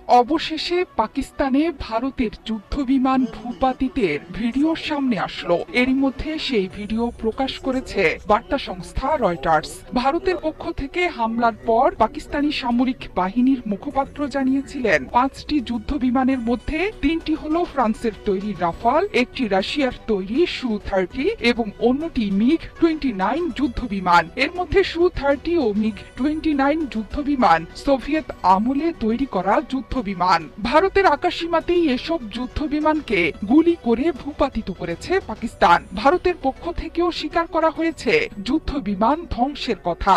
অবশেষে পাকিস্তানে ভারতের যুদ্ধবিমান ভূপাতিতের ভিডিও সামনে আসলো। এরই মধ্যে সেই ভিডিও প্রকাশ করেছে বার্তা সংস্থা রয়টার্স। ভারতের পক্ষ থেকে হামলার পর পাকিস্তানি সামরিক বাহিনীর মুখপাত্র জানিয়েছিলেন 5টি যুদ্ধবিমানের মধ্যে 3টি হলো ফ্রান্সের তৈরি রাফাল, একটি রাশিয়ার তৈরি সু-30 এবং অন্যটি মিগ-29 যুদ্ধবিমান। এর মধ্যে সু-30 ও মিগ-29 যুদ্ধবিমান সোভিয়েত আমলে তৈরি করা যুদ্ধবিমান। ভারতের আকাশসীমাতেই এসব যুদ্ধবিমানকে গুলি করে ভূপাতিত করেছে পাকিস্তান। ভারতের পক্ষ থেকেও স্বীকার করা হয়েছে যুদ্ধবিমান ধ্বংসের কথা।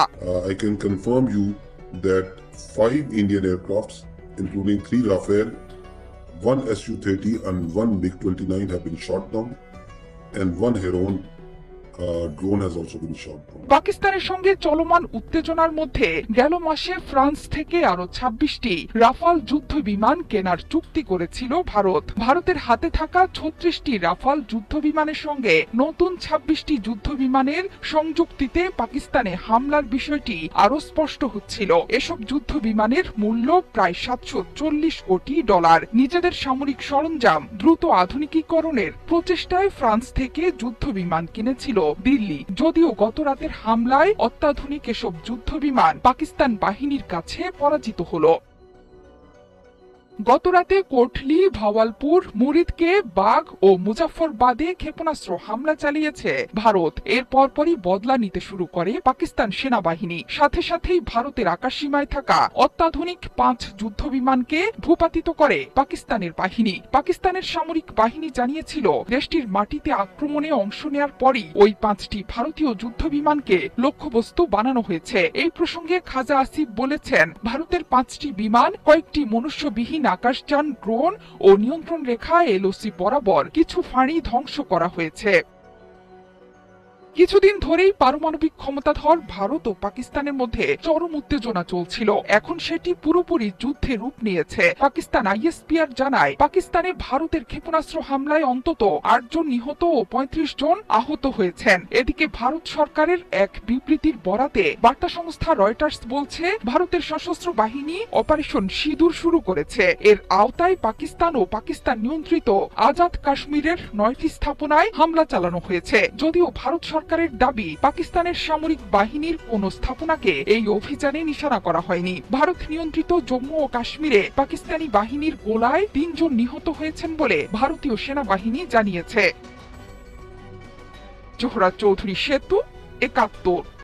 I can confirm you that 5 Indian aircrafts, including 3 Rafale, 1 Su-30 and 1 MiG-29 have been shot down, and 1 Heron drone has also been shot down. পাকিস্তানের সঙ্গে চলমান উত্তেজনার মধ্যে গেল মাসে ফ্রান্স থেকে আরো 26টি রাফাল যুদ্ধ বিমান কেনার চুক্তি করেছিল ভারত। ভারতের হাতে থাকা 36টি রাফাল যুদ্ধ বিমানের সঙ্গে নতুন 26টি যুদ্ধ বিমানের সংযুক্তিতে পাকিস্তানে হামলার বিষয়টি আরো স্পষ্ট হচ্ছিল। এসব যুদ্ধ বিমানের মূল্য প্রায় $740 কোটি। নিজেদের সামরিক সরঞ্জাম দ্রুত আধুনিকীকরণের প্রচেষ্টায় ফ্রান্স থেকে যুদ্ধ বিমান কিনেছিল দিল্লি। যদিও গত রাতের হামলায় অত্যাধুনিক এসব যুদ্ধবিমান পাকিস্তান বাহিনীর কাছে পরাজিত হলো। গতরাতে কোটলি, ভাওয়ালপুর, মুরিদকে, বাঘ ও মুজাফফরবাদে ক্ষেপণাস্ত্র হামলা চালিয়েছে ভারত। এর পরপরই বদলা নিতে শুরু করে পাকিস্তান সেনাবাহিনী। সাথে সাথেই ভারতের আকাশসীমায় থাকা অত্যাধুনিক 5 যুদ্ধবিমানকে ভূপাতিত করে পাকিস্তানের বাহিনী। পাকিস্তানের সামরিক বাহিনী জানিয়েছিল দেশটির মাটিতে আক্রমণে অংশ নেওয়ার পরই ওই 5টি ভারতীয় যুদ্ধবিমানকে লক্ষ্যবস্তু বানানো হয়েছে। এই প্রসঙ্গে খাজা আসিফ বলেছেন, ভারতের 5টি বিমান কয়েকটি মনুষ্যবিহীন আকাশযান, ড্রোন ও নিয়ন্ত্রণ রেখা এলওসি বরাবর কিছু ফাঁড়ি ধ্বংস করা হয়েছে। কিছুদিন ধরেই পারমাণবিক ক্ষমতাধর ভারত ও পাকিস্তানের মধ্যে চরম উত্তেজনা চলছিল। এখন সেটি পুরোপুরি যুদ্ধে রূপ নিয়েছে। পাকিস্তান আইএসপিআর জানায়, পাকিস্তানে ভারতের ক্ষেপণাস্ত্র হামলায় অন্তত 8 জন নিহত ও 35 জন আহত হয়েছেন। এদিকে ভারত সরকারের এক বিবৃতির বরাতে বার্তা সংস্থা রয়টার্স বলছে, ভারতের সশস্ত্র বাহিনী অপারেশন সিঁদুর শুরু করেছে। এর আওতায় পাকিস্তান ও পাকিস্তান নিয়ন্ত্রিত আজাদ কাশ্মীরের 9টি স্থাপনায় হামলা চালানো হয়েছে। যদিও ভারত সরকারের দাবি, পাকিস্তানের সামরিক বাহিনীর কোন স্থাপনাকে এই অভিযানে নিশানা করা হয়নি। ভারত নিয়ন্ত্রিত জম্মু ও কাশ্মীরে পাকিস্তানি বাহিনীর গোলায় 3 জন নিহত হয়েছেন বলে ভারতীয় সেনাবাহিনী জানিয়েছে। জোহরা চৌধুরী সেতু, 71।